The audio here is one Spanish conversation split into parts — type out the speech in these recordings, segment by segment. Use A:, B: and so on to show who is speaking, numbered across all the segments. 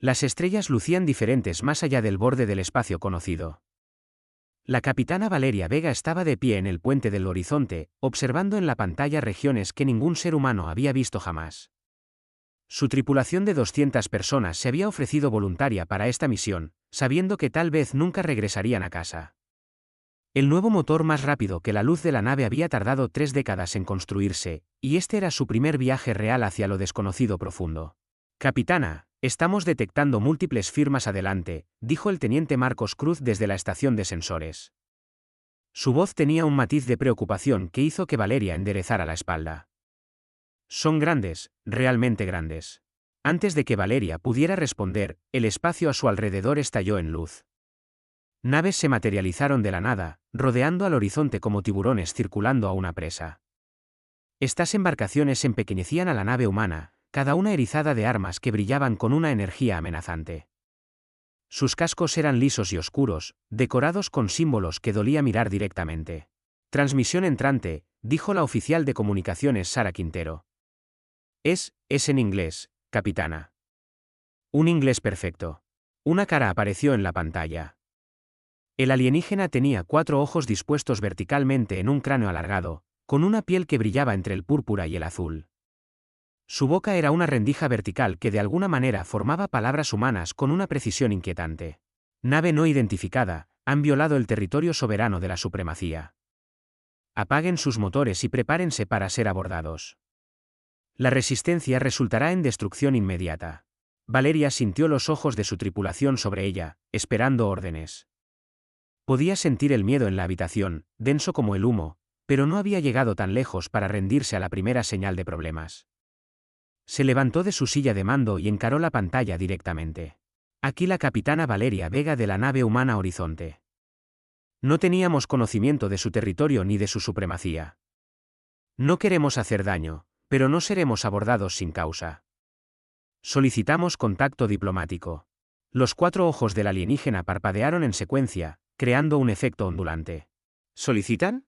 A: Las estrellas lucían diferentes más allá del borde del espacio conocido. La capitana Valeria Vega estaba de pie en el puente del horizonte, observando en la pantalla regiones que ningún ser humano había visto jamás. Su tripulación de 200 personas se había ofrecido voluntaria para esta misión, sabiendo que tal vez nunca regresarían a casa. El nuevo motor más rápido que la luz de la nave había tardado 3 décadas en construirse, y este era su primer viaje real hacia lo desconocido profundo. Capitana, estamos detectando múltiples firmas adelante, dijo el teniente Marcos Cruz desde la estación de sensores. Su voz tenía un matiz de preocupación que hizo que Valeria enderezara la espalda. Son grandes, realmente grandes. Antes de que Valeria pudiera responder, el espacio a su alrededor estalló en luz. Naves se materializaron de la nada, rodeando al horizonte como tiburones circulando a una presa. Estas embarcaciones empequeñecían a la nave humana, cada una erizada de armas que brillaban con una energía amenazante. Sus cascos eran lisos y oscuros, decorados con símbolos que dolía mirar directamente. Transmisión entrante, dijo la oficial de comunicaciones Sara Quintero. Es en inglés, capitana. Un inglés perfecto. Una cara apareció en la pantalla. El alienígena tenía 4 ojos dispuestos verticalmente en un cráneo alargado, con una piel que brillaba entre el púrpura y el azul. Su boca era una rendija vertical que de alguna manera formaba palabras humanas con una precisión inquietante. Nave no identificada, han violado el territorio soberano de la supremacía. Apaguen sus motores y prepárense para ser abordados. La resistencia resultará en destrucción inmediata. Valeria sintió los ojos de su tripulación sobre ella, esperando órdenes. Podía sentir el miedo en la habitación, denso como el humo, pero no había llegado tan lejos para rendirse a la primera señal de problemas. Se levantó de su silla de mando y encaró la pantalla directamente. Aquí la capitana Valeria Vega de la nave humana Horizonte. No teníamos conocimiento de su territorio ni de su supremacía. No queremos hacer daño, pero no seremos abordados sin causa. Solicitamos contacto diplomático. Los 4 ojos del alienígena parpadearon en secuencia, creando un efecto ondulante. ¿Solicitan?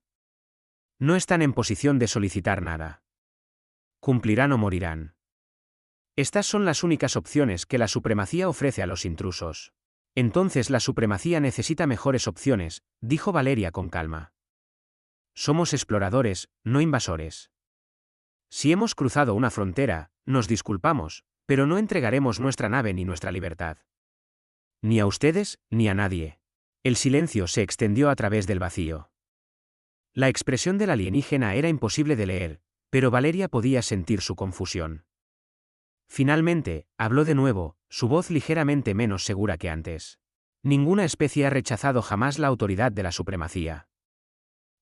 A: No están en posición de solicitar nada. Cumplirán o morirán. Estas son las únicas opciones que la supremacía ofrece a los intrusos. Entonces la supremacía necesita mejores opciones, dijo Valeria con calma. Somos exploradores, no invasores. Si hemos cruzado una frontera, nos disculpamos, pero no entregaremos nuestra nave ni nuestra libertad. Ni a ustedes, ni a nadie. El silencio se extendió a través del vacío. La expresión del alienígena era imposible de leer, pero Valeria podía sentir su confusión. Finalmente, habló de nuevo, su voz ligeramente menos segura que antes. Ninguna especie ha rechazado jamás la autoridad de la supremacía.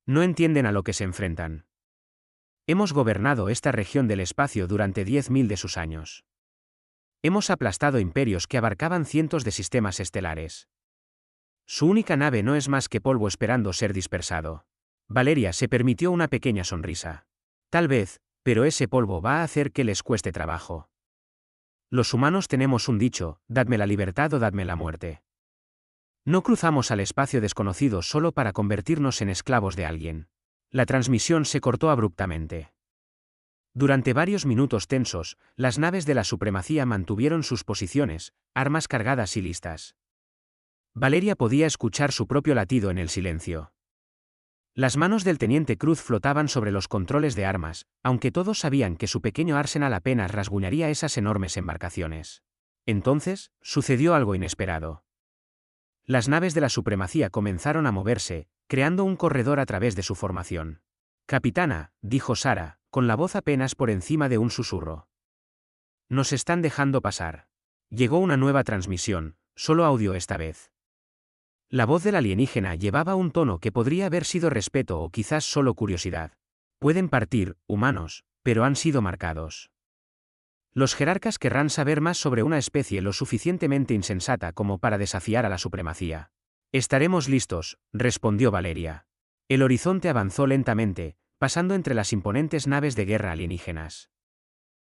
A: No entienden a lo que se enfrentan. Hemos gobernado esta región del espacio durante 10.000 de sus años. Hemos aplastado imperios que abarcaban cientos de sistemas estelares. Su única nave no es más que polvo esperando ser dispersado. Valeria se permitió una pequeña sonrisa. Tal vez, pero ese polvo va a hacer que les cueste trabajo. Los humanos tenemos un dicho, dadme la libertad o dadme la muerte. No cruzamos al espacio desconocido solo para convertirnos en esclavos de alguien. La transmisión se cortó abruptamente. Durante varios minutos tensos, las naves de la supremacía mantuvieron sus posiciones, armas cargadas y listas. Valeria podía escuchar su propio latido en el silencio. Las manos del teniente Cruz flotaban sobre los controles de armas, aunque todos sabían que su pequeño arsenal apenas rasguñaría esas enormes embarcaciones. Entonces, sucedió algo inesperado. Las naves de la supremacía comenzaron a moverse, creando un corredor a través de su formación. Capitana, dijo Sara, con la voz apenas por encima de un susurro. Nos están dejando pasar. Llegó una nueva transmisión, solo audio esta vez. La voz del alienígena llevaba un tono que podría haber sido respeto o quizás solo curiosidad. Pueden partir, humanos, pero han sido marcados. Los jerarcas querrán saber más sobre una especie lo suficientemente insensata como para desafiar a la supremacía. Estaremos listos, respondió Valeria. El horizonte avanzó lentamente, pasando entre las imponentes naves de guerra alienígenas.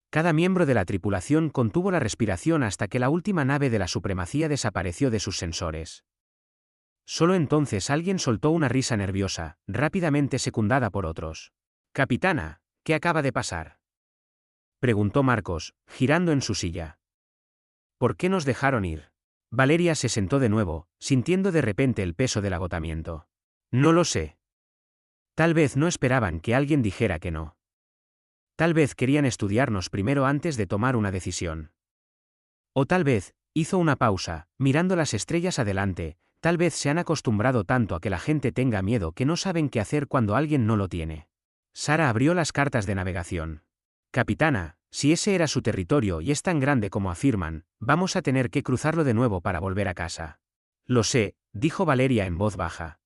A: Cada miembro de la tripulación contuvo la respiración hasta que la última nave de la supremacía desapareció de sus sensores. Solo entonces alguien soltó una risa nerviosa, rápidamente secundada por otros. «Capitana, ¿qué acaba de pasar?», preguntó Marcos, girando en su silla. ¿Por qué nos dejaron ir? Valeria se sentó de nuevo, sintiendo de repente el peso del agotamiento. No lo sé. Tal vez no esperaban que alguien dijera que no. Tal vez querían estudiarnos primero antes de tomar una decisión. O tal vez, hizo una pausa, mirando las estrellas adelante, tal vez se han acostumbrado tanto a que la gente tenga miedo que no saben qué hacer cuando alguien no lo tiene. Sara abrió las cartas de navegación. Capitana, si ese era su territorio y es tan grande como afirman, vamos a tener que cruzarlo de nuevo para volver a casa. Lo sé, dijo Valeria en voz baja.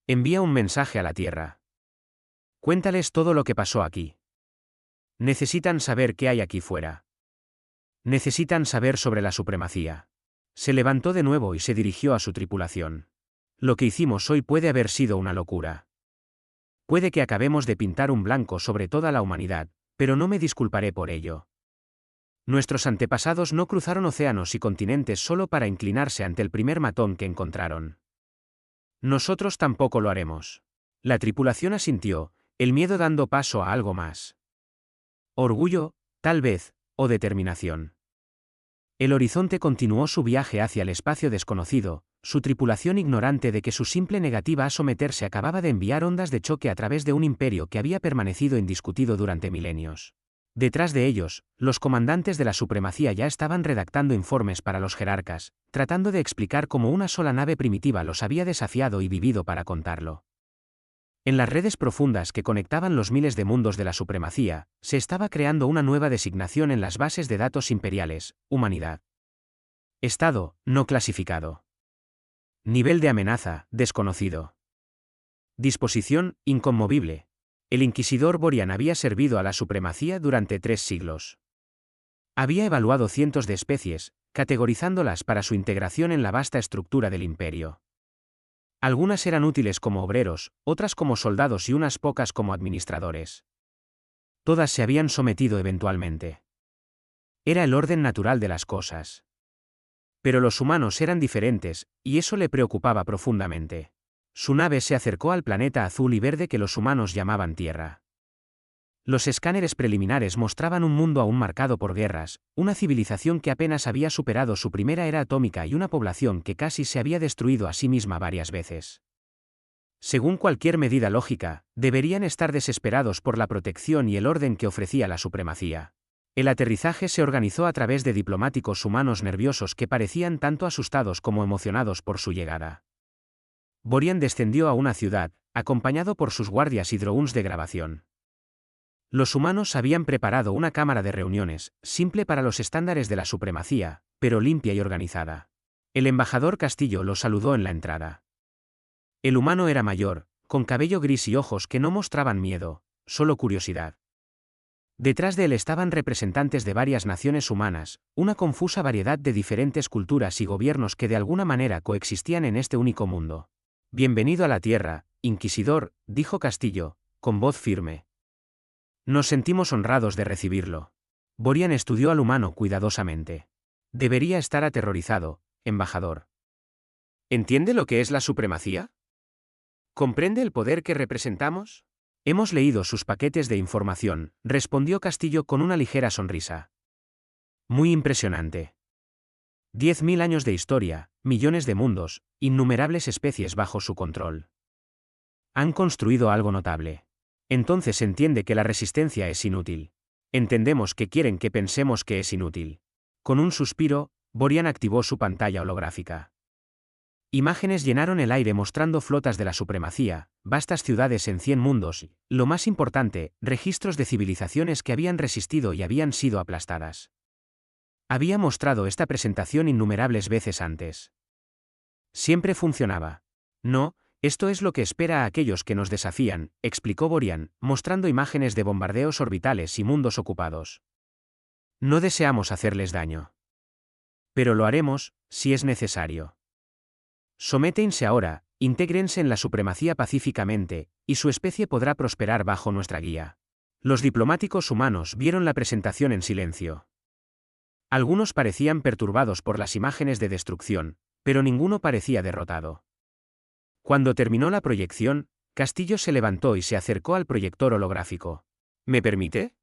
A: Envía un mensaje a la Tierra. Cuéntales todo lo que pasó aquí. Necesitan saber qué hay aquí fuera. Necesitan saber sobre la supremacía. Se levantó de nuevo y se dirigió a su tripulación. Lo que hicimos hoy puede haber sido una locura. Puede que acabemos de pintar un blanco sobre toda la humanidad, pero no me disculparé por ello. Nuestros antepasados no cruzaron océanos y continentes solo para inclinarse ante el primer matón que encontraron. Nosotros tampoco lo haremos. La tripulación asintió, el miedo dando paso a algo más. Orgullo, tal vez, o determinación. El horizonte continuó su viaje hacia el espacio desconocido, su tripulación ignorante de que su simple negativa a someterse acababa de enviar ondas de choque a través de un imperio que había permanecido indiscutido durante milenios. Detrás de ellos, los comandantes de la supremacía ya estaban redactando informes para los jerarcas, tratando de explicar cómo una sola nave primitiva los había desafiado y vivido para contarlo. En las redes profundas que conectaban los miles de mundos de la supremacía, se estaba creando una nueva designación en las bases de datos imperiales: humanidad. Estado, no clasificado. Nivel de amenaza, desconocido. Disposición, inconmovible. El inquisidor Borian había servido a la supremacía durante 3 siglos. Había evaluado cientos de especies, categorizándolas para su integración en la vasta estructura del imperio. Algunas eran útiles como obreros, otras como soldados y unas pocas como administradores. Todas se habían sometido eventualmente. Era el orden natural de las cosas. Pero los humanos eran diferentes, y eso le preocupaba profundamente. Su nave se acercó al planeta azul y verde que los humanos llamaban Tierra. Los escáneres preliminares mostraban un mundo aún marcado por guerras, una civilización que apenas había superado su primera era atómica y una población que casi se había destruido a sí misma varias veces. Según cualquier medida lógica, deberían estar desesperados por la protección y el orden que ofrecía la supremacía. El aterrizaje se organizó a través de diplomáticos humanos nerviosos que parecían tanto asustados como emocionados por su llegada. Borian descendió a una ciudad, acompañado por sus guardias y drones de grabación. Los humanos habían preparado una cámara de reuniones, simple para los estándares de la supremacía, pero limpia y organizada. El embajador Castillo los saludó en la entrada. El humano era mayor, con cabello gris y ojos que no mostraban miedo, solo curiosidad. Detrás de él estaban representantes de varias naciones humanas, una confusa variedad de diferentes culturas y gobiernos que de alguna manera coexistían en este único mundo. Bienvenido a la Tierra, Inquisidor, dijo Castillo, con voz firme. Nos sentimos honrados de recibirlo. Borian estudió al humano cuidadosamente. Debería estar aterrorizado, embajador. ¿Entiende lo que es la supremacía? ¿Comprende el poder que representamos? Hemos leído sus paquetes de información, respondió Castillo con una ligera sonrisa. Muy impresionante. 10.000 años de historia, millones de mundos, innumerables especies bajo su control. Han construido algo notable. Entonces entiende que la resistencia es inútil. Entendemos que quieren que pensemos que es inútil. Con un suspiro, Borian activó su pantalla holográfica. Imágenes llenaron el aire mostrando flotas de la supremacía, vastas ciudades en 100 mundos y, lo más importante, registros de civilizaciones que habían resistido y habían sido aplastadas. Había mostrado esta presentación innumerables veces antes. Siempre funcionaba. No, esto es lo que espera a aquellos que nos desafían, explicó Borian, mostrando imágenes de bombardeos orbitales y mundos ocupados. No deseamos hacerles daño. Pero lo haremos, si es necesario. Sométense ahora, intégrense en la supremacía pacíficamente, y su especie podrá prosperar bajo nuestra guía. Los diplomáticos humanos vieron la presentación en silencio. Algunos parecían perturbados por las imágenes de destrucción, pero ninguno parecía derrotado. Cuando terminó la proyección, Castillo se levantó y se acercó al proyector holográfico. ¿Me permite?,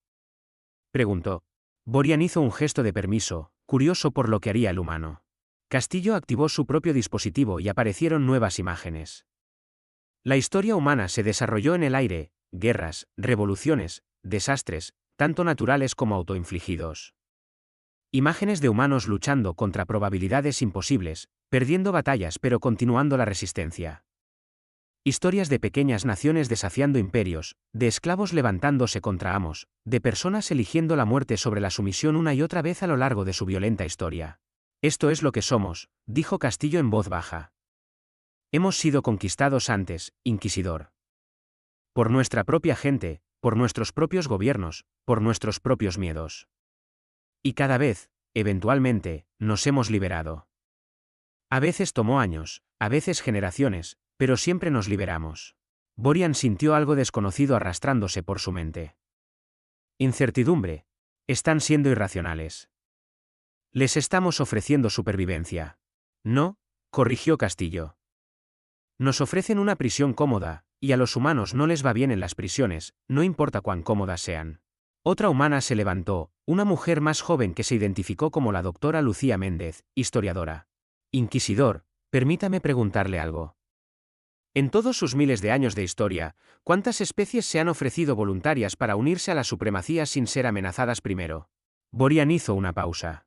A: preguntó. Borian hizo un gesto de permiso, curioso por lo que haría el humano. Castillo activó su propio dispositivo y aparecieron nuevas imágenes. La historia humana se desarrolló en el aire, guerras, revoluciones, desastres, tanto naturales como autoinfligidos. Imágenes de humanos luchando contra probabilidades imposibles, perdiendo batallas pero continuando la resistencia. Historias de pequeñas naciones desafiando imperios, de esclavos levantándose contra amos, de personas eligiendo la muerte sobre la sumisión una y otra vez a lo largo de su violenta historia. Esto es lo que somos, dijo Castillo en voz baja. Hemos sido conquistados antes, Inquisidor. Por nuestra propia gente, por nuestros propios gobiernos, por nuestros propios miedos. Y cada vez, eventualmente, nos hemos liberado. A veces tomó años, a veces generaciones, pero siempre nos liberamos. Borian sintió algo desconocido arrastrándose por su mente. Incertidumbre. Están siendo irracionales. Les estamos ofreciendo supervivencia. No, corrigió Castillo. Nos ofrecen una prisión cómoda, y a los humanos no les va bien en las prisiones, no importa cuán cómodas sean. Otra humana se levantó, una mujer más joven que se identificó como la doctora Lucía Méndez, historiadora. Inquisidor, permítame preguntarle algo. En todos sus miles de años de historia, ¿cuántas especies se han ofrecido voluntarias para unirse a la supremacía sin ser amenazadas primero? Borian hizo una pausa.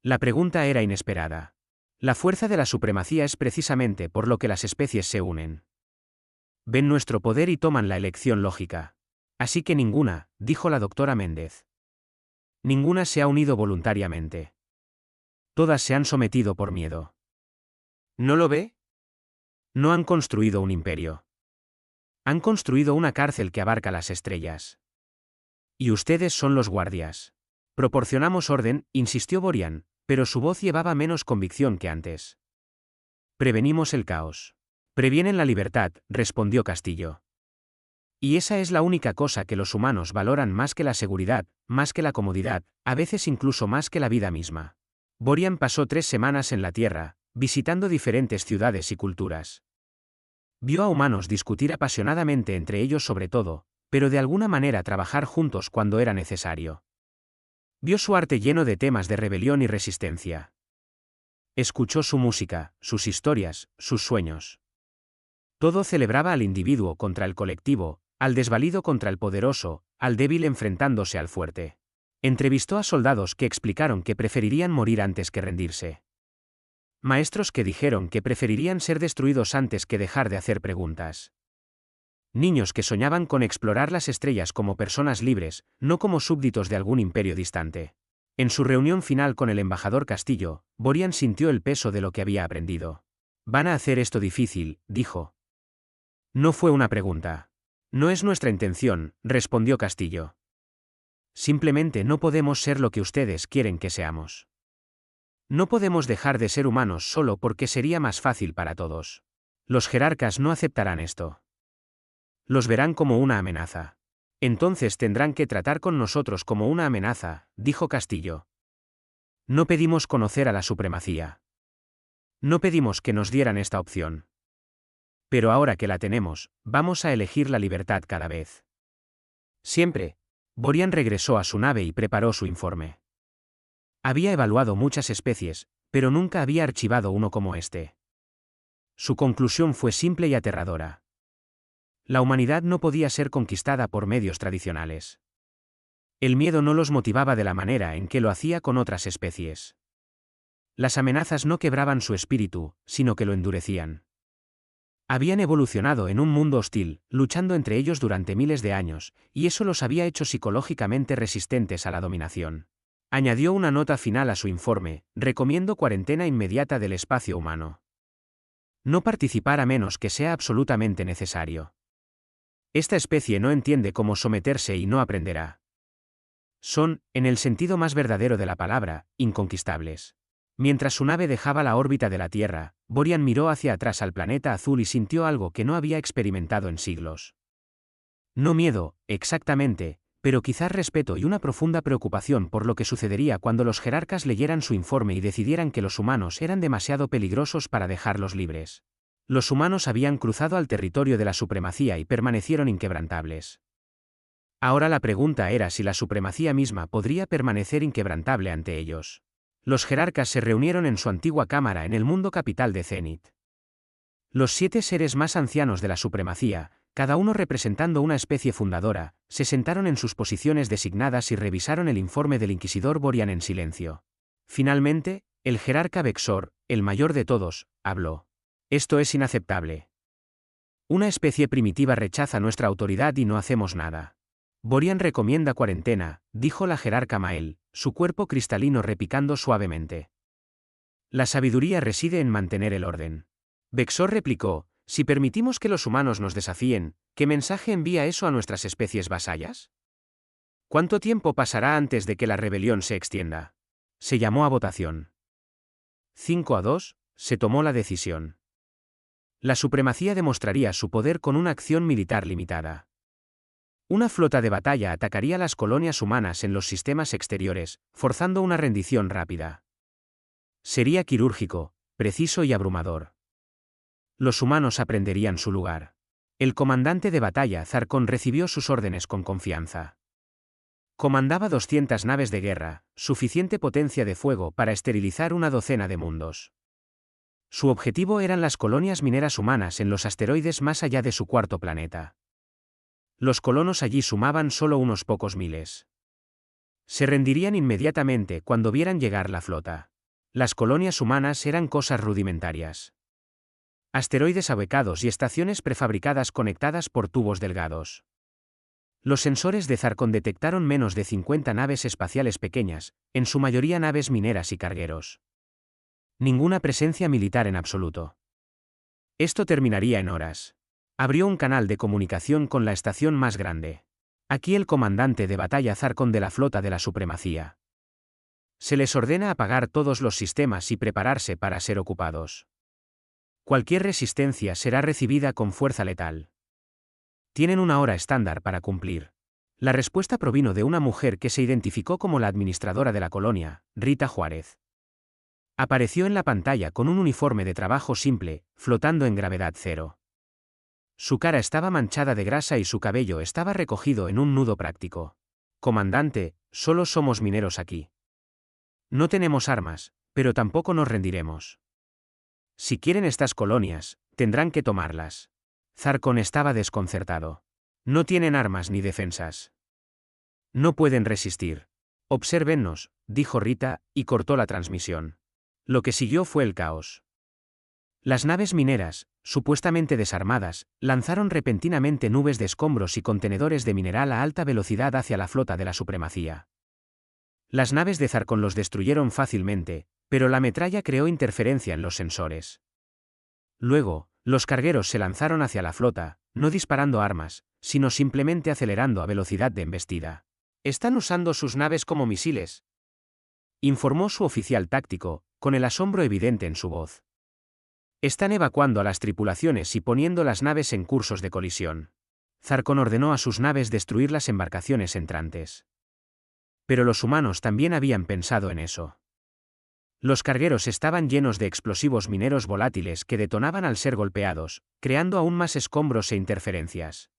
A: La pregunta era inesperada. La fuerza de la supremacía es precisamente por lo que las especies se unen. Ven nuestro poder y toman la elección lógica. Así que ninguna, dijo la doctora Méndez. Ninguna se ha unido voluntariamente. Todas se han sometido por miedo. ¿No lo ve? No han construido un imperio. Han construido una cárcel que abarca las estrellas. Y ustedes son los guardias. Proporcionamos orden, insistió Borian, pero su voz llevaba menos convicción que antes. Prevenimos el caos. Previenen la libertad, respondió Castillo. Y esa es la única cosa que los humanos valoran más que la seguridad, más que la comodidad, a veces incluso más que la vida misma. Borian pasó 3 semanas en la Tierra, visitando diferentes ciudades y culturas. Vio a humanos discutir apasionadamente entre ellos sobre todo, pero de alguna manera trabajar juntos cuando era necesario. Vio su arte lleno de temas de rebelión y resistencia. Escuchó su música, sus historias, sus sueños. Todo celebraba al individuo contra el colectivo, al desvalido contra el poderoso, al débil enfrentándose al fuerte. Entrevistó a soldados que explicaron que preferirían morir antes que rendirse. Maestros que dijeron que preferirían ser destruidos antes que dejar de hacer preguntas. Niños que soñaban con explorar las estrellas como personas libres, no como súbditos de algún imperio distante. En su reunión final con el embajador Castillo, Borian sintió el peso de lo que había aprendido. Van a hacer esto difícil, dijo. No fue una pregunta. No es nuestra intención, respondió Castillo. Simplemente no podemos ser lo que ustedes quieren que seamos. No podemos dejar de ser humanos solo porque sería más fácil para todos. Los jerarcas no aceptarán esto. Los verán como una amenaza. Entonces tendrán que tratar con nosotros como una amenaza, dijo Castillo. No pedimos conocer a la supremacía. No pedimos que nos dieran esta opción. Pero ahora que la tenemos, vamos a elegir la libertad cada vez. Siempre. Borian regresó a su nave y preparó su informe. Había evaluado muchas especies, pero nunca había archivado uno como este. Su conclusión fue simple y aterradora. La humanidad no podía ser conquistada por medios tradicionales. El miedo no los motivaba de la manera en que lo hacía con otras especies. Las amenazas no quebraban su espíritu, sino que lo endurecían. Habían evolucionado en un mundo hostil, luchando entre ellos durante miles de años, y eso los había hecho psicológicamente resistentes a la dominación. Añadió una nota final a su informe: recomiendo cuarentena inmediata del espacio humano. No participar a menos que sea absolutamente necesario. Esta especie no entiende cómo someterse y no aprenderá. Son, en el sentido más verdadero de la palabra, inconquistables. Mientras su nave dejaba la órbita de la Tierra, Borian miró hacia atrás al planeta azul y sintió algo que no había experimentado en siglos. No miedo, exactamente, pero quizás respeto y una profunda preocupación por lo que sucedería cuando los jerarcas leyeran su informe y decidieran que los humanos eran demasiado peligrosos para dejarlos libres. Los humanos habían cruzado al territorio de la supremacía y permanecieron inquebrantables. Ahora la pregunta era si la supremacía misma podría permanecer inquebrantable ante ellos. Los jerarcas se reunieron en su antigua cámara en el mundo capital de Zenith. Los 7 seres más ancianos de la supremacía, cada uno representando una especie fundadora, se sentaron en sus posiciones designadas y revisaron el informe del inquisidor Borian en silencio. Finalmente, el jerarca Vexor, el mayor de todos, habló. Esto es inaceptable. Una especie primitiva rechaza nuestra autoridad y no hacemos nada. Borian recomienda cuarentena, dijo la jerarca Mael, su cuerpo cristalino repicando suavemente. La sabiduría reside en mantener el orden. Vexor replicó, si permitimos que los humanos nos desafíen, ¿qué mensaje envía eso a nuestras especies vasallas? ¿Cuánto tiempo pasará antes de que la rebelión se extienda? Se llamó a votación. 5-2, se tomó la decisión. La supremacía demostraría su poder con una acción militar limitada. Una flota de batalla atacaría las colonias humanas en los sistemas exteriores, forzando una rendición rápida. Sería quirúrgico, preciso y abrumador. Los humanos aprenderían su lugar. El comandante de batalla Zarkon recibió sus órdenes con confianza. Comandaba 200 naves de guerra, suficiente potencia de fuego para esterilizar una docena de mundos. Su objetivo eran las colonias mineras humanas en los asteroides más allá de su cuarto planeta. Los colonos allí sumaban solo unos pocos miles. Se rendirían inmediatamente cuando vieran llegar la flota. Las colonias humanas eran cosas rudimentarias. Asteroides abecados y estaciones prefabricadas conectadas por tubos delgados. Los sensores de Zarkon detectaron menos de 50 naves espaciales pequeñas, en su mayoría naves mineras y cargueros. Ninguna presencia militar en absoluto. Esto terminaría en horas. Abrió un canal de comunicación con la estación más grande. Aquí el comandante de batalla Zarkon de la flota de la supremacía. Se les ordena apagar todos los sistemas y prepararse para ser ocupados. Cualquier resistencia será recibida con fuerza letal. Tienen una hora estándar para cumplir. La respuesta provino de una mujer que se identificó como la administradora de la colonia, Rita Juárez. Apareció en la pantalla con un uniforme de trabajo simple, flotando en gravedad cero. Su cara estaba manchada de grasa y su cabello estaba recogido en un nudo práctico. Comandante, solo somos mineros aquí. No tenemos armas, pero tampoco nos rendiremos. Si quieren estas colonias, tendrán que tomarlas. Zarkon estaba desconcertado. No tienen armas ni defensas. No pueden resistir. Obsérvennos, dijo Rita, y cortó la transmisión. Lo que siguió fue el caos. Las naves mineras, supuestamente desarmadas, lanzaron repentinamente nubes de escombros y contenedores de mineral a alta velocidad hacia la flota de la supremacía. Las naves de Zarkon los destruyeron fácilmente, pero la metralla creó interferencia en los sensores. Luego, los cargueros se lanzaron hacia la flota, no disparando armas, sino simplemente acelerando a velocidad de embestida. «Están usando sus naves como misiles», informó su oficial táctico, con el asombro evidente en su voz. «Están evacuando a las tripulaciones y poniendo las naves en cursos de colisión». Zarkon ordenó a sus naves destruir las embarcaciones entrantes. Pero los humanos también habían pensado en eso. Los cargueros estaban llenos de explosivos mineros volátiles que detonaban al ser golpeados, creando aún más escombros e interferencias.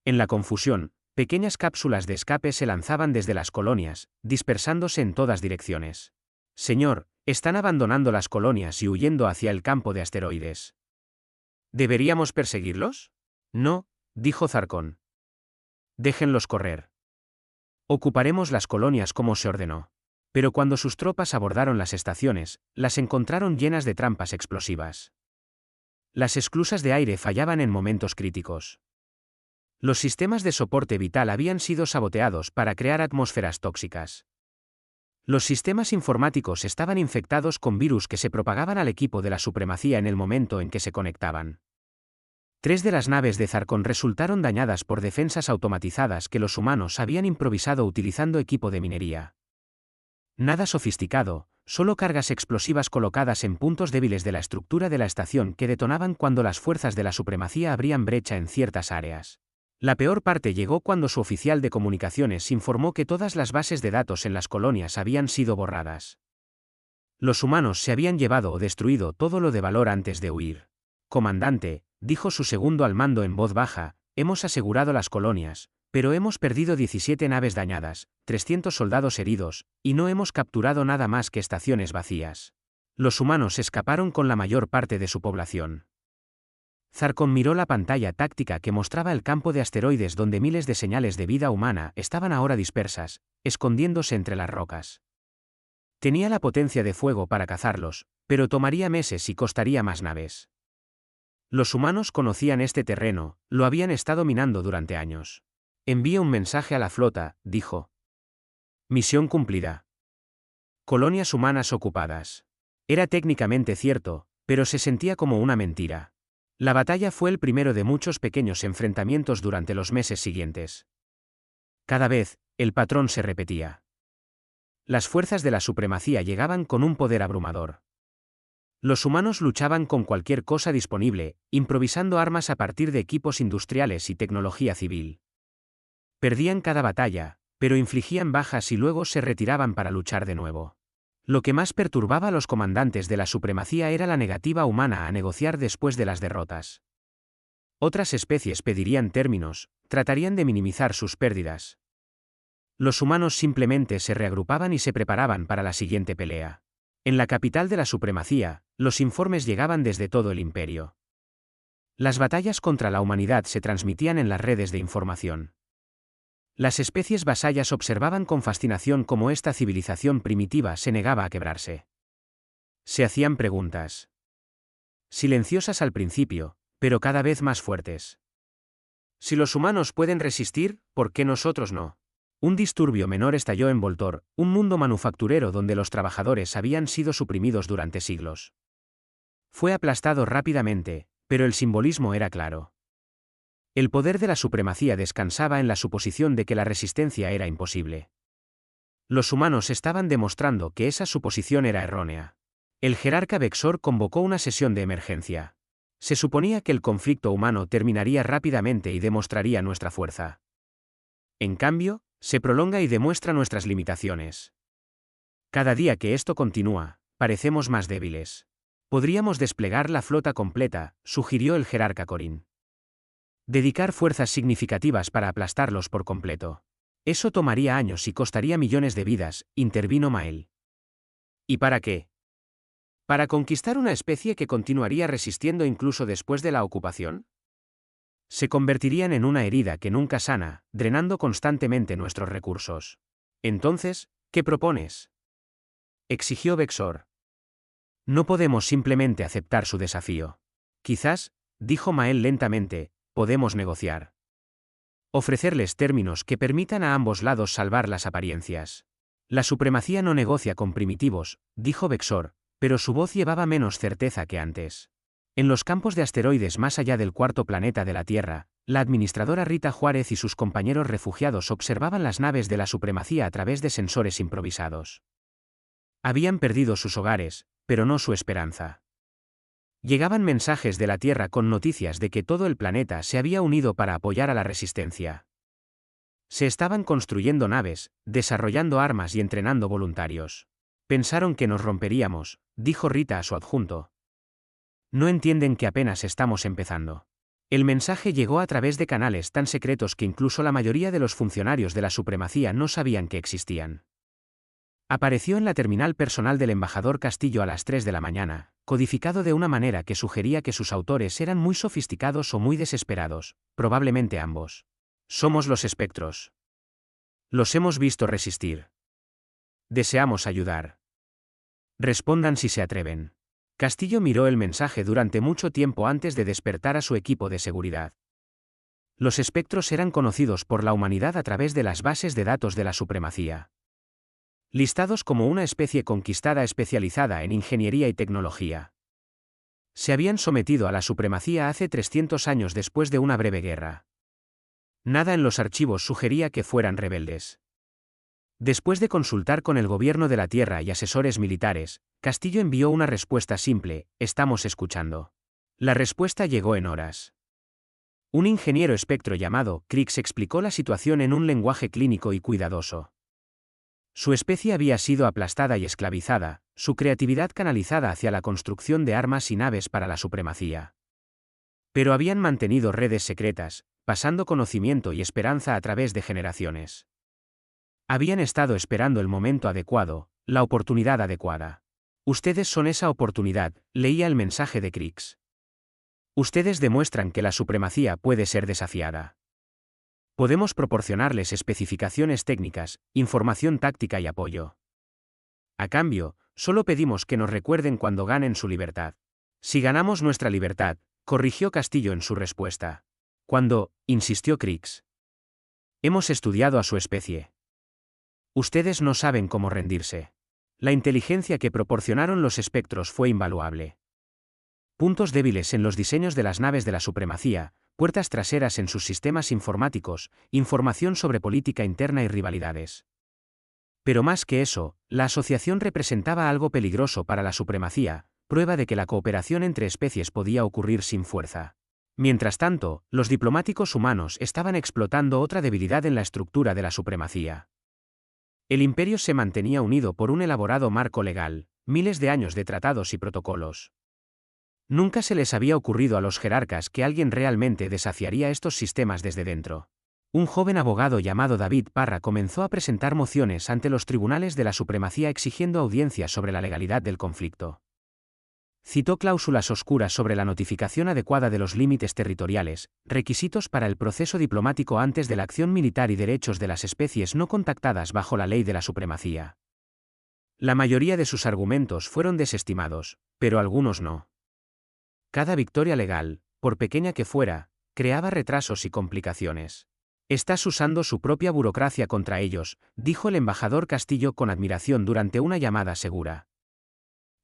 A: En la confusión, pequeñas cápsulas de escape se lanzaban desde las colonias, dispersándose en todas direcciones. «Señor, están abandonando las colonias y huyendo hacia el campo de asteroides». «¿Deberíamos perseguirlos?» «No», dijo Zarkon. «Déjenlos correr. Ocuparemos las colonias como se ordenó». Pero cuando sus tropas abordaron las estaciones, las encontraron llenas de trampas explosivas. Las esclusas de aire fallaban en momentos críticos. Los sistemas de soporte vital habían sido saboteados para crear atmósferas tóxicas. Los sistemas informáticos estaban infectados con virus que se propagaban al equipo de la supremacía en el momento en que se conectaban. 3 de las naves de Zarkon resultaron dañadas por defensas automatizadas que los humanos habían improvisado utilizando equipo de minería. Nada sofisticado, solo cargas explosivas colocadas en puntos débiles de la estructura de la estación que detonaban cuando las fuerzas de la supremacía abrían brecha en ciertas áreas. La peor parte llegó cuando su oficial de comunicaciones informó que todas las bases de datos en las colonias habían sido borradas. Los humanos se habían llevado o destruido todo lo de valor antes de huir. «Comandante», dijo su segundo al mando en voz baja, «hemos asegurado las colonias, Pero hemos perdido 17 naves dañadas, 300 soldados heridos, y no hemos capturado nada más que estaciones vacías. Los humanos escaparon con la mayor parte de su población. Zarkon miró la pantalla táctica que mostraba el campo de asteroides donde miles de señales de vida humana estaban ahora dispersas, escondiéndose entre las rocas. Tenía la potencia de fuego para cazarlos, pero tomaría meses y costaría más naves. Los humanos conocían este terreno, lo habían estado minando durante años. Envía un mensaje a la flota, dijo. Misión cumplida. Colonias humanas ocupadas. Era técnicamente cierto, pero se sentía como una mentira. La batalla fue el primero de muchos pequeños enfrentamientos durante los meses siguientes. Cada vez, el patrón se repetía. Las fuerzas de la supremacía llegaban con un poder abrumador. Los humanos luchaban con cualquier cosa disponible, improvisando armas a partir de equipos industriales y tecnología civil. Perdían cada batalla, pero infligían bajas y luego se retiraban para luchar de nuevo. Lo que más perturbaba a los comandantes de la supremacía era la negativa humana a negociar después de las derrotas. Otras especies pedirían términos, tratarían de minimizar sus pérdidas. Los humanos simplemente se reagrupaban y se preparaban para la siguiente pelea. En la capital de la supremacía, los informes llegaban desde todo el imperio. Las batallas contra la humanidad se transmitían en las redes de información. Las especies vasallas observaban con fascinación cómo esta civilización primitiva se negaba a quebrarse. Se hacían preguntas. Silenciosas al principio, pero cada vez más fuertes. Si los humanos pueden resistir, ¿por qué nosotros no? Un disturbio menor estalló en Voltor, un mundo manufacturero donde los trabajadores habían sido suprimidos durante siglos. Fue aplastado rápidamente, pero el simbolismo era claro. El poder de la supremacía descansaba en la suposición de que la resistencia era imposible. Los humanos estaban demostrando que esa suposición era errónea. El jerarca Vexor convocó una sesión de emergencia. Se suponía que el conflicto humano terminaría rápidamente y demostraría nuestra fuerza. En cambio, se prolonga y demuestra nuestras limitaciones. Cada día que esto continúa, parecemos más débiles. Podríamos desplegar la flota completa, sugirió el jerarca Corin. Dedicar fuerzas significativas para aplastarlos por completo. Eso tomaría años y costaría millones de vidas, intervino Mael. ¿Y para qué? ¿Para conquistar una especie que continuaría resistiendo incluso después de la ocupación? Se convertirían en una herida que nunca sana, drenando constantemente nuestros recursos. Entonces, ¿qué propones? Exigió Vexor. No podemos simplemente aceptar su desafío. Quizás, dijo Mael lentamente, podemos negociar. Ofrecerles términos que permitan a ambos lados salvar las apariencias. La supremacía no negocia con primitivos, dijo Vexor, pero su voz llevaba menos certeza que antes. En los campos de asteroides más allá del cuarto planeta de la Tierra, la administradora Rita Juárez y sus compañeros refugiados observaban las naves de la supremacía a través de sensores improvisados. Habían perdido sus hogares, pero no su esperanza. Llegaban mensajes de la Tierra con noticias de que todo el planeta se había unido para apoyar a la resistencia. Se estaban construyendo naves, desarrollando armas y entrenando voluntarios. Pensaron que nos romperíamos, dijo Rita a su adjunto. No entienden que apenas estamos empezando. El mensaje llegó a través de canales tan secretos que incluso la mayoría de los funcionarios de la supremacía no sabían que existían. Apareció en la terminal personal del embajador Castillo a las 3 de la mañana, codificado de una manera que sugería que sus autores eran muy sofisticados o muy desesperados, probablemente ambos. Somos los espectros. Los hemos visto resistir. Deseamos ayudar. Respondan si se atreven. Castillo miró el mensaje durante mucho tiempo antes de despertar a su equipo de seguridad. Los espectros eran conocidos por la humanidad a través de las bases de datos de la supremacía. Listados como una especie conquistada especializada en ingeniería y tecnología. Se habían sometido a la supremacía hace 300 años después de una breve guerra. Nada en los archivos sugería que fueran rebeldes. Después de consultar con el gobierno de la Tierra y asesores militares, Castillo envió una respuesta simple: estamos escuchando. La respuesta llegó en horas. Un ingeniero espectro llamado Krix explicó la situación en un lenguaje clínico y cuidadoso. Su especie había sido aplastada y esclavizada, su creatividad canalizada hacia la construcción de armas y naves para la supremacía. Pero habían mantenido redes secretas, pasando conocimiento y esperanza a través de generaciones. Habían estado esperando el momento adecuado, la oportunidad adecuada. Ustedes son esa oportunidad, leía el mensaje de Krix. Ustedes demuestran que la supremacía puede ser desafiada. Podemos proporcionarles especificaciones técnicas, información táctica y apoyo. A cambio, solo pedimos que nos recuerden cuando ganen su libertad. Si ganamos nuestra libertad, corrigió Castillo en su respuesta. Cuando, insistió Krix. Hemos estudiado a su especie. Ustedes no saben cómo rendirse. La inteligencia que proporcionaron los espectros fue invaluable. Puntos débiles en los diseños de las naves de la supremacía, puertas traseras en sus sistemas informáticos, información sobre política interna y rivalidades. Pero más que eso, la asociación representaba algo peligroso para la supremacía, prueba de que la cooperación entre especies podía ocurrir sin fuerza. Mientras tanto, los diplomáticos humanos estaban explotando otra debilidad en la estructura de la supremacía. El imperio se mantenía unido por un elaborado marco legal, miles de años de tratados y protocolos. Nunca se les había ocurrido a los jerarcas que alguien realmente desafiaría estos sistemas desde dentro. Un joven abogado llamado David Parra comenzó a presentar mociones ante los tribunales de la supremacía exigiendo audiencias sobre la legalidad del conflicto. Citó cláusulas oscuras sobre la notificación adecuada de los límites territoriales, requisitos para el proceso diplomático antes de la acción militar y derechos de las especies no contactadas bajo la ley de la supremacía. La mayoría de sus argumentos fueron desestimados, pero algunos no. Cada victoria legal, por pequeña que fuera, creaba retrasos y complicaciones. Estás usando su propia burocracia contra ellos, dijo el embajador Castillo con admiración durante una llamada segura.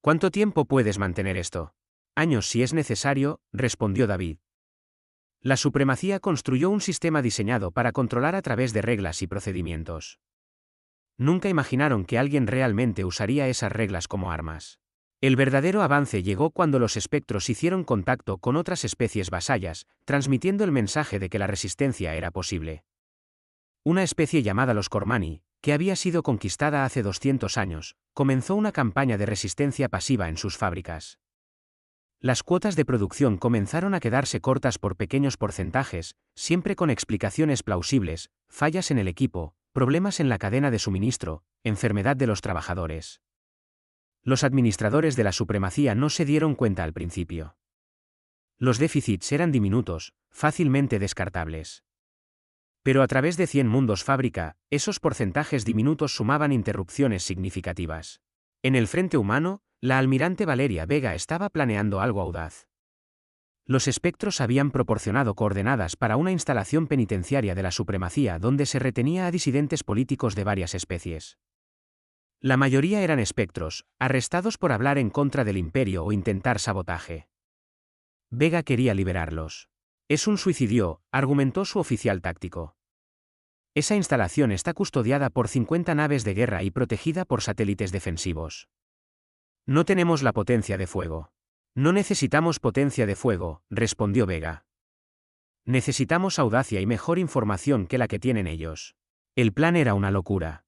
A: ¿Cuánto tiempo puedes mantener esto? Años si es necesario, respondió David. La supremacía construyó un sistema diseñado para controlar a través de reglas y procedimientos. Nunca imaginaron que alguien realmente usaría esas reglas como armas. El verdadero avance llegó cuando los espectros hicieron contacto con otras especies vasallas, transmitiendo el mensaje de que la resistencia era posible. Una especie llamada los Cormani, que había sido conquistada hace 200 años, comenzó una campaña de resistencia pasiva en sus fábricas. Las cuotas de producción comenzaron a quedarse cortas por pequeños porcentajes, siempre con explicaciones plausibles, fallas en el equipo, problemas en la cadena de suministro, enfermedad de los trabajadores. Los administradores de la supremacía no se dieron cuenta al principio. Los déficits eran diminutos, fácilmente descartables. Pero a través de 100 mundos fábrica, esos porcentajes diminutos sumaban interrupciones significativas. En el frente humano, la almirante Valeria Vega estaba planeando algo audaz. Los espectros habían proporcionado coordenadas para una instalación penitenciaria de la supremacía donde se retenía a disidentes políticos de varias especies. La mayoría eran espectros, arrestados por hablar en contra del imperio o intentar sabotaje. Vega quería liberarlos. Es un suicidio, argumentó su oficial táctico. Esa instalación está custodiada por 50 naves de guerra y protegida por satélites defensivos. No tenemos la potencia de fuego. No necesitamos potencia de fuego, respondió Vega. Necesitamos audacia y mejor información que la que tienen ellos. El plan era una locura.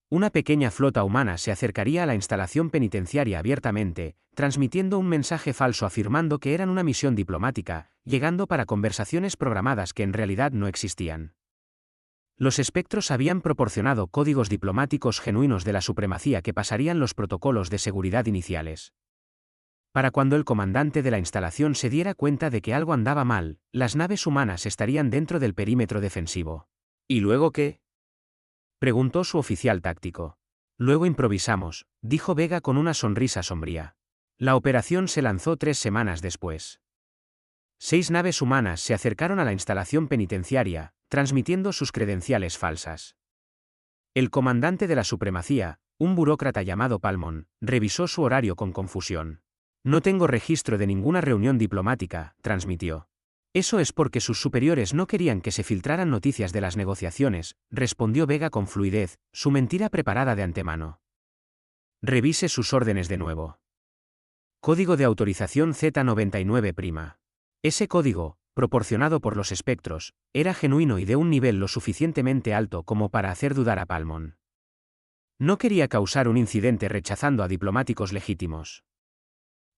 A: Una pequeña flota humana se acercaría a la instalación penitenciaria abiertamente, transmitiendo un mensaje falso afirmando que eran una misión diplomática, llegando para conversaciones programadas que en realidad no existían. Los espectros habían proporcionado códigos diplomáticos genuinos de la supremacía que pasarían los protocolos de seguridad iniciales. Para cuando el comandante de la instalación se diera cuenta de que algo andaba mal, las naves humanas estarían dentro del perímetro defensivo. ¿Y luego qué? Preguntó su oficial táctico. Luego improvisamos, dijo Vega con una sonrisa sombría. La operación se lanzó 3 semanas después. 6 naves humanas se acercaron a la instalación penitenciaria, transmitiendo sus credenciales falsas. El comandante de la supremacía, un burócrata llamado Palmon, revisó su horario con confusión. No tengo registro de ninguna reunión diplomática, transmitió. Eso es porque sus superiores no querían que se filtraran noticias de las negociaciones, respondió Vega con fluidez, su mentira preparada de antemano. Revise sus órdenes de nuevo. Código de autorización Z99'. Ese código, proporcionado por los espectros, era genuino y de un nivel lo suficientemente alto como para hacer dudar a Palmon. No quería causar un incidente rechazando a diplomáticos legítimos.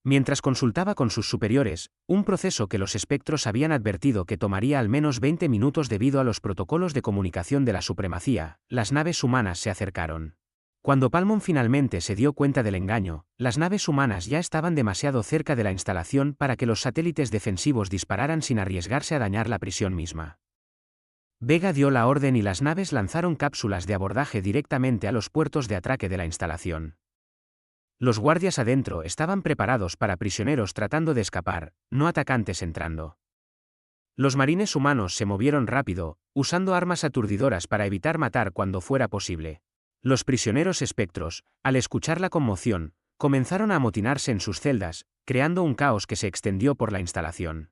A: Mientras consultaba con sus superiores, un proceso que los espectros habían advertido que tomaría al menos 20 minutos debido a los protocolos de comunicación de la supremacía, las naves humanas se acercaron. Cuando Palmon finalmente se dio cuenta del engaño, las naves humanas ya estaban demasiado cerca de la instalación para que los satélites defensivos dispararan sin arriesgarse a dañar la prisión misma. Vega dio la orden y las naves lanzaron cápsulas de abordaje directamente a los puertos de atraque de la instalación. Los guardias adentro estaban preparados para prisioneros tratando de escapar, no atacantes entrando. Los marines humanos se movieron rápido, usando armas aturdidoras para evitar matar cuando fuera posible. Los prisioneros espectros, al escuchar la conmoción, comenzaron a amotinarse en sus celdas, creando un caos que se extendió por la instalación.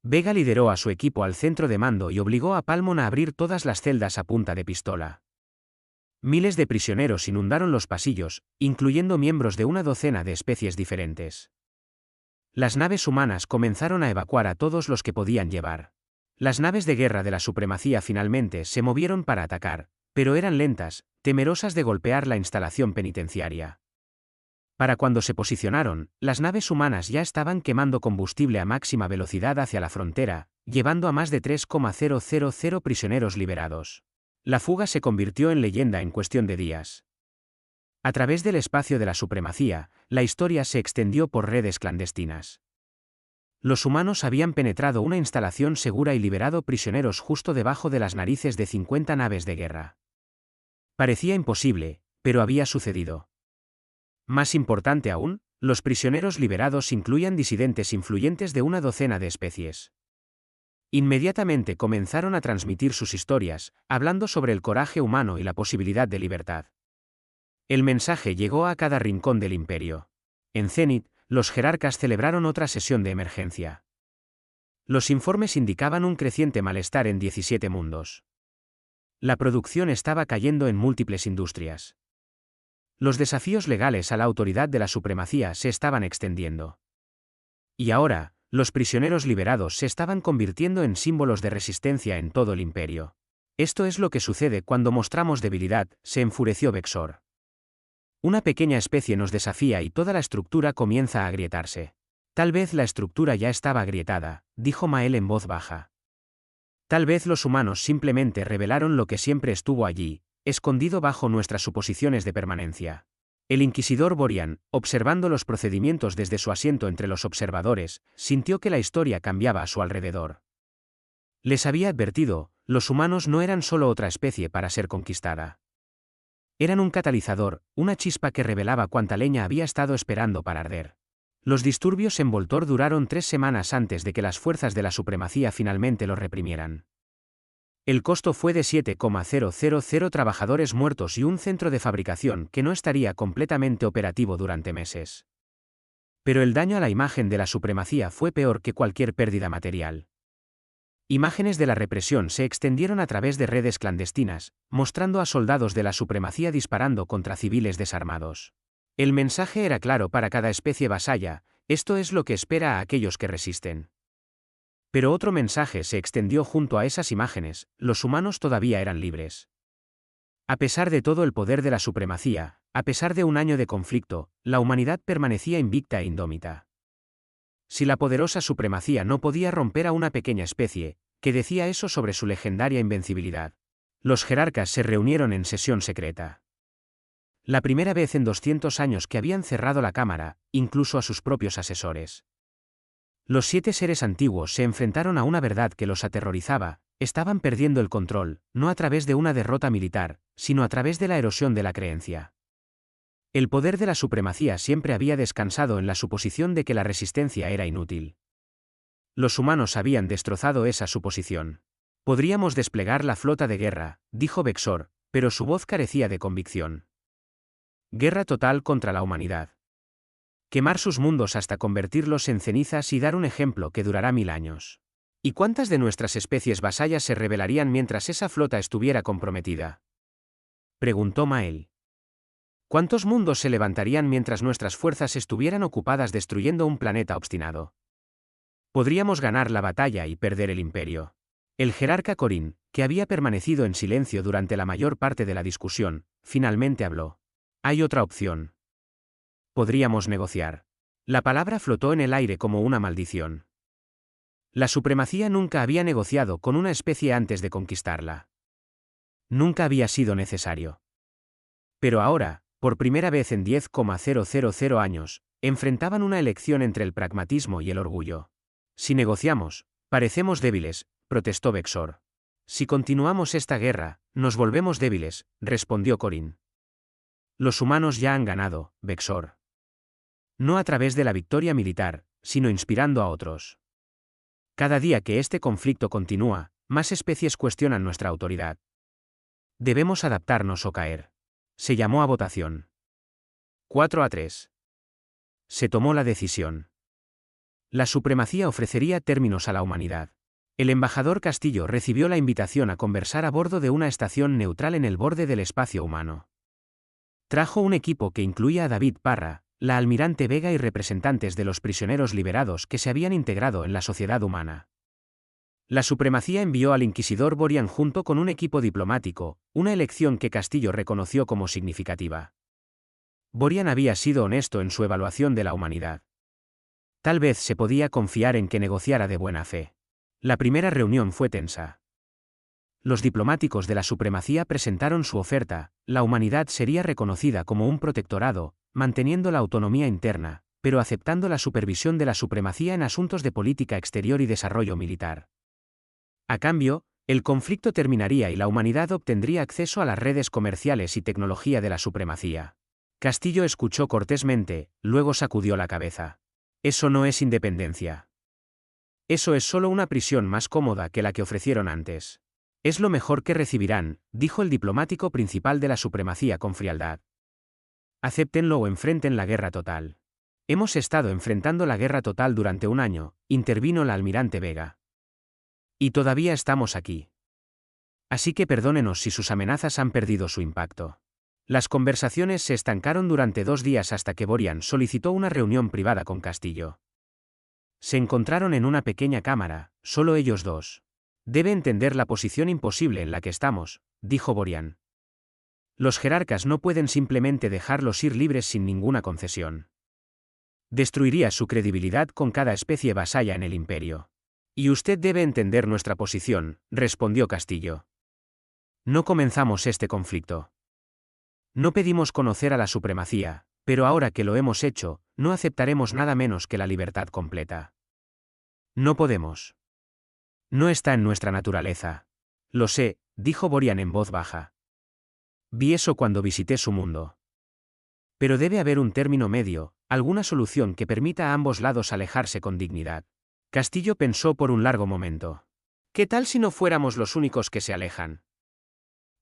A: Vega lideró a su equipo al centro de mando y obligó a Palmon a abrir todas las celdas a punta de pistola. Miles de prisioneros inundaron los pasillos, incluyendo miembros de una docena de especies diferentes. Las naves humanas comenzaron a evacuar a todos los que podían llevar. Las naves de guerra de la supremacía finalmente se movieron para atacar, pero eran lentas, temerosas de golpear la instalación penitenciaria. Para cuando se posicionaron, las naves humanas ya estaban quemando combustible a máxima velocidad hacia la frontera, llevando a más de 3,000 prisioneros liberados. La fuga se convirtió en leyenda en cuestión de días. A través del espacio de la supremacía, la historia se extendió por redes clandestinas. Los humanos habían penetrado una instalación segura y liberado prisioneros justo debajo de las narices de 50 naves de guerra. Parecía imposible, pero había sucedido. Más importante aún, los prisioneros liberados incluían disidentes influyentes de una docena de especies. Inmediatamente comenzaron a transmitir sus historias, hablando sobre el coraje humano y la posibilidad de libertad. El mensaje llegó a cada rincón del imperio. En Zenith, los jerarcas celebraron otra sesión de emergencia. Los informes indicaban un creciente malestar en 17 mundos. La producción estaba cayendo en múltiples industrias. Los desafíos legales a la autoridad de la supremacía se estaban extendiendo. Y ahora, los prisioneros liberados se estaban convirtiendo en símbolos de resistencia en todo el imperio. Esto es lo que sucede cuando mostramos debilidad, se enfureció Vexor. Una pequeña especie nos desafía y toda la estructura comienza a agrietarse. Tal vez la estructura ya estaba agrietada, dijo Mael en voz baja. Tal vez los humanos simplemente revelaron lo que siempre estuvo allí, escondido bajo nuestras suposiciones de permanencia. El inquisidor Borian, observando los procedimientos desde su asiento entre los observadores, sintió que la historia cambiaba a su alrededor. Les había advertido, los humanos no eran solo otra especie para ser conquistada. Eran un catalizador, una chispa que revelaba cuánta leña había estado esperando para arder. Los disturbios en Voltor duraron 3 semanas antes de que las fuerzas de la supremacía finalmente los reprimieran. El costo fue de 7,000 trabajadores muertos y un centro de fabricación que no estaría completamente operativo durante meses. Pero el daño a la imagen de la supremacía fue peor que cualquier pérdida material. Imágenes de la represión se extendieron a través de redes clandestinas, mostrando a soldados de la supremacía disparando contra civiles desarmados. El mensaje era claro para cada especie vasalla: esto es lo que espera a aquellos que resisten. Pero otro mensaje se extendió junto a esas imágenes: los humanos todavía eran libres. A pesar de todo el poder de la supremacía, a pesar de un año de conflicto, la humanidad permanecía invicta e indómita. Si la poderosa supremacía no podía romper a una pequeña especie, ¿qué decía eso sobre su legendaria invencibilidad? Los jerarcas se reunieron en sesión secreta. La primera vez en 200 años que habían cerrado la cámara, incluso a sus propios asesores. Los 7 seres antiguos se enfrentaron a una verdad que los aterrorizaba: estaban perdiendo el control, no a través de una derrota militar, sino a través de la erosión de la creencia. El poder de la supremacía siempre había descansado en la suposición de que la resistencia era inútil. Los humanos habían destrozado esa suposición. Podríamos desplegar la flota de guerra, dijo Vexor, pero su voz carecía de convicción. Guerra total contra la humanidad. Quemar sus mundos hasta convertirlos en cenizas y dar un ejemplo que durará 1000 años. ¿Y cuántas de nuestras especies vasallas se rebelarían mientras esa flota estuviera comprometida?, preguntó Mael. ¿Cuántos mundos se levantarían mientras nuestras fuerzas estuvieran ocupadas destruyendo un planeta obstinado? Podríamos ganar la batalla y perder el imperio. El jerarca Corín, que había permanecido en silencio durante la mayor parte de la discusión, finalmente habló. Hay otra opción. Podríamos negociar. La palabra flotó en el aire como una maldición. La supremacía nunca había negociado con una especie antes de conquistarla. Nunca había sido necesario. Pero ahora, por primera vez en 10,000 años, enfrentaban una elección entre el pragmatismo y el orgullo. Si negociamos, parecemos débiles, protestó Vexor. Si continuamos esta guerra, nos volvemos débiles, respondió Corin. Los humanos ya han ganado, Vexor. No a través de la victoria militar, sino inspirando a otros. Cada día que este conflicto continúa, más especies cuestionan nuestra autoridad. Debemos adaptarnos o caer. Se llamó a votación. 4-3. Se tomó la decisión. La supremacía ofrecería términos a la humanidad. El embajador Castillo recibió la invitación a conversar a bordo de una estación neutral en el borde del espacio humano. Trajo un equipo que incluía a David Parra, la almirante Vega y representantes de los prisioneros liberados que se habían integrado en la sociedad humana. La supremacía envió al inquisidor Borian junto con un equipo diplomático, una elección que Castillo reconoció como significativa. Borian había sido honesto en su evaluación de la humanidad. Tal vez se podía confiar en que negociara de buena fe. La primera reunión fue tensa. Los diplomáticos de la supremacía presentaron su oferta: la humanidad sería reconocida como un protectorado, manteniendo la autonomía interna, pero aceptando la supervisión de la supremacía en asuntos de política exterior y desarrollo militar. A cambio, el conflicto terminaría y la humanidad obtendría acceso a las redes comerciales y tecnología de la supremacía. Castillo escuchó cortésmente, luego sacudió la cabeza. Eso no es independencia. Eso es solo una prisión más cómoda que la que ofrecieron antes. Es lo mejor que recibirán, dijo el diplomático principal de la supremacía con frialdad. Acéptenlo o enfrenten la guerra total. Hemos estado enfrentando la guerra total durante un año, intervino la almirante Vega. Y todavía estamos aquí. Así que perdónenos si sus amenazas han perdido su impacto. Las conversaciones se estancaron durante 2 días hasta que Borian solicitó una reunión privada con Castillo. Se encontraron en una pequeña cámara, solo ellos dos. Debe entender la posición imposible en la que estamos, dijo Borian. Los jerarcas no pueden simplemente dejarlos ir libres sin ninguna concesión. Destruiría su credibilidad con cada especie vasalla en el imperio. Y usted debe entender nuestra posición, respondió Castillo. No comenzamos este conflicto. No pedimos conocer a la supremacía, pero ahora que lo hemos hecho, no aceptaremos nada menos que la libertad completa. No podemos. No está en nuestra naturaleza. Lo sé, dijo Borian en voz baja. Vi eso cuando visité su mundo. Pero debe haber un término medio, alguna solución que permita a ambos lados alejarse con dignidad. Castillo pensó por un largo momento. ¿Qué tal si no fuéramos los únicos que se alejan?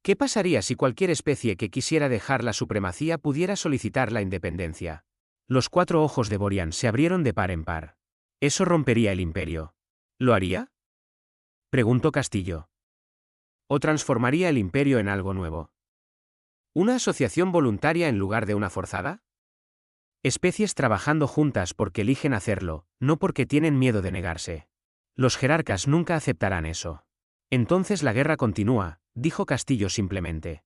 A: ¿Qué pasaría si cualquier especie que quisiera dejar la supremacía pudiera solicitar la independencia? Los 4 ojos de Borian se abrieron de par en par. Eso rompería el imperio. ¿Lo haría?, preguntó Castillo. ¿O transformaría el imperio en algo nuevo? ¿Una asociación voluntaria en lugar de una forzada? Especies trabajando juntas porque eligen hacerlo, no porque tienen miedo de negarse. Los jerarcas nunca aceptarán eso. Entonces la guerra continúa, dijo Castillo simplemente.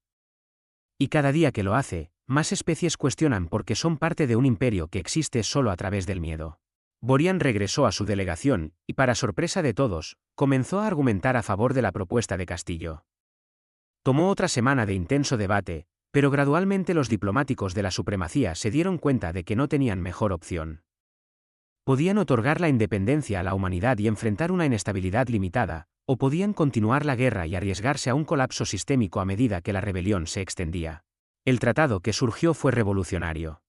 A: Y cada día que lo hace, más especies cuestionan porque son parte de un imperio que existe solo a través del miedo. Borian regresó a su delegación, y para sorpresa de todos, comenzó a argumentar a favor de la propuesta de Castillo. Tomó otra semana de intenso debate, pero gradualmente los diplomáticos de la supremacía se dieron cuenta de que no tenían mejor opción. Podían otorgar la independencia a la humanidad y enfrentar una inestabilidad limitada, o podían continuar la guerra y arriesgarse a un colapso sistémico a medida que la rebelión se extendía. El tratado que surgió fue revolucionario.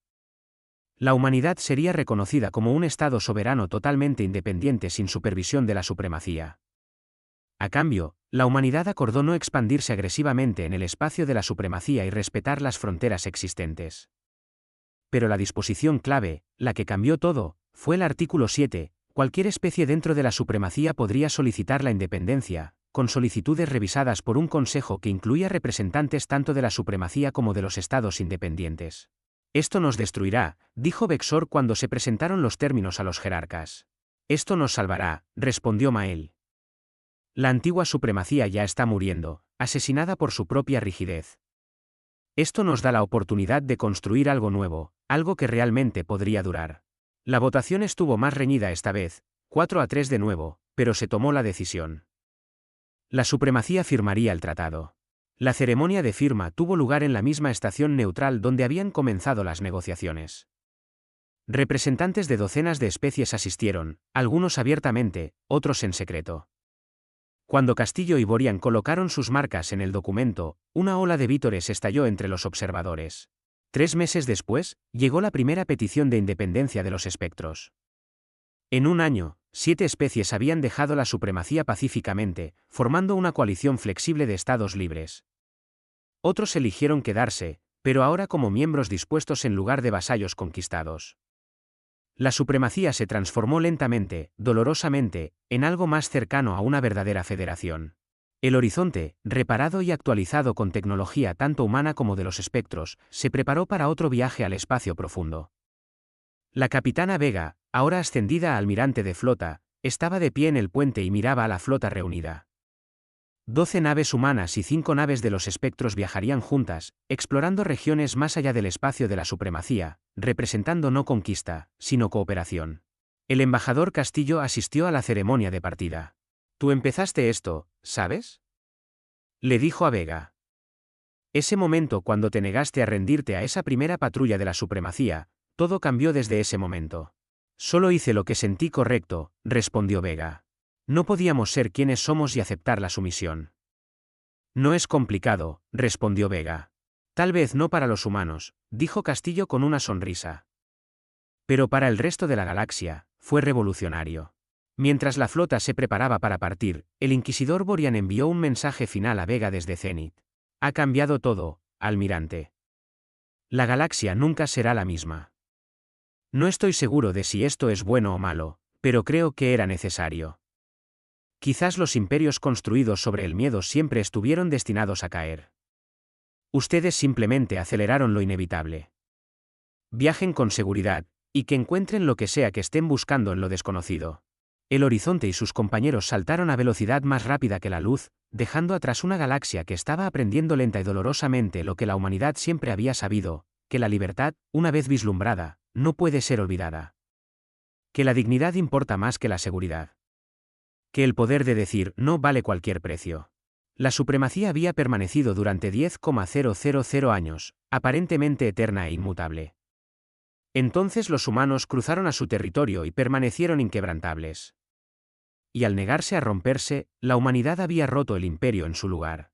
A: La humanidad sería reconocida como un estado soberano totalmente independiente sin supervisión de la supremacía. A cambio, la humanidad acordó no expandirse agresivamente en el espacio de la supremacía y respetar las fronteras existentes. Pero la disposición clave, la que cambió todo, fue el artículo 7, cualquier especie dentro de la supremacía podría solicitar la independencia, con solicitudes revisadas por un consejo que incluía representantes tanto de la supremacía como de los estados independientes. Esto nos destruirá, dijo Vexor cuando se presentaron los términos a los jerarcas. Esto nos salvará, respondió Mael. La antigua supremacía ya está muriendo, asesinada por su propia rigidez. Esto nos da la oportunidad de construir algo nuevo, algo que realmente podría durar. La votación estuvo más reñida esta vez, 4-3 de nuevo, pero se tomó la decisión. La supremacía firmaría el tratado. La ceremonia de firma tuvo lugar en la misma estación neutral donde habían comenzado las negociaciones. Representantes de docenas de especies asistieron, algunos abiertamente, otros en secreto. Cuando Castillo y Borian colocaron sus marcas en el documento, una ola de vítores estalló entre los observadores. 3 meses después, llegó la primera petición de independencia de los espectros. En un año, 7 especies habían dejado la supremacía pacíficamente, formando una coalición flexible de estados libres. Otros eligieron quedarse, pero ahora como miembros dispuestos en lugar de vasallos conquistados. La supremacía se transformó lentamente, dolorosamente, en algo más cercano a una verdadera federación. El horizonte, reparado y actualizado con tecnología tanto humana como de los espectros, se preparó para otro viaje al espacio profundo. La capitana Vega, ahora ascendida a almirante de flota, estaba de pie en el puente y miraba a la flota reunida. 12 naves humanas y 5 naves de los espectros viajarían juntas, explorando regiones más allá del espacio de la supremacía, representando no conquista, sino cooperación. El embajador Castillo asistió a la ceremonia de partida. «Tú empezaste esto, ¿sabes?», le dijo a Vega. «Ese momento cuando te negaste a rendirte a esa primera patrulla de la supremacía, todo cambió desde ese momento». «Solo hice lo que sentí correcto», respondió Vega. «No podíamos ser quienes somos y aceptar la sumisión». «No es complicado», respondió Vega. «Tal vez no para los humanos», dijo Castillo con una sonrisa. «Pero para el resto de la galaxia, fue revolucionario». Mientras la flota se preparaba para partir, el inquisidor Borian envió un mensaje final a Vega desde Zenith. «Ha cambiado todo, almirante. La galaxia nunca será la misma. No estoy seguro de si esto es bueno o malo, pero creo que era necesario. Quizás los imperios construidos sobre el miedo siempre estuvieron destinados a caer. Ustedes simplemente aceleraron lo inevitable. Viajen con seguridad, y que encuentren lo que sea que estén buscando en lo desconocido». El horizonte y sus compañeros saltaron a velocidad más rápida que la luz, dejando atrás una galaxia que estaba aprendiendo lenta y dolorosamente lo que la humanidad siempre había sabido, que la libertad, una vez vislumbrada, no puede ser olvidada. Que la dignidad importa más que la seguridad. Que el poder de decir no vale cualquier precio. La supremacía había permanecido durante 10,000 años, aparentemente eterna e inmutable. Entonces los humanos cruzaron a su territorio y permanecieron inquebrantables. Y al negarse a romperse, la humanidad había roto el imperio en su lugar.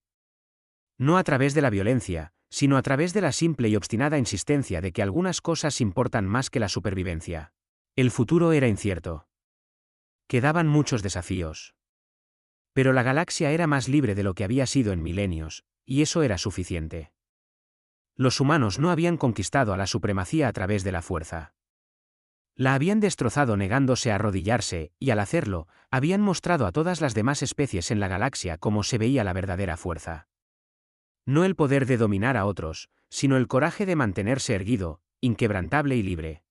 A: No a través de la violencia, sino a través de la simple y obstinada insistencia de que algunas cosas importan más que la supervivencia. El futuro era incierto. Quedaban muchos desafíos. Pero la galaxia era más libre de lo que había sido en milenios, y eso era suficiente. Los humanos no habían conquistado a la supremacía a través de la fuerza. La habían destrozado negándose a arrodillarse, y al hacerlo, habían mostrado a todas las demás especies en la galaxia cómo se veía la verdadera fuerza. No el poder de dominar a otros, sino el coraje de mantenerse erguido, inquebrantable y libre.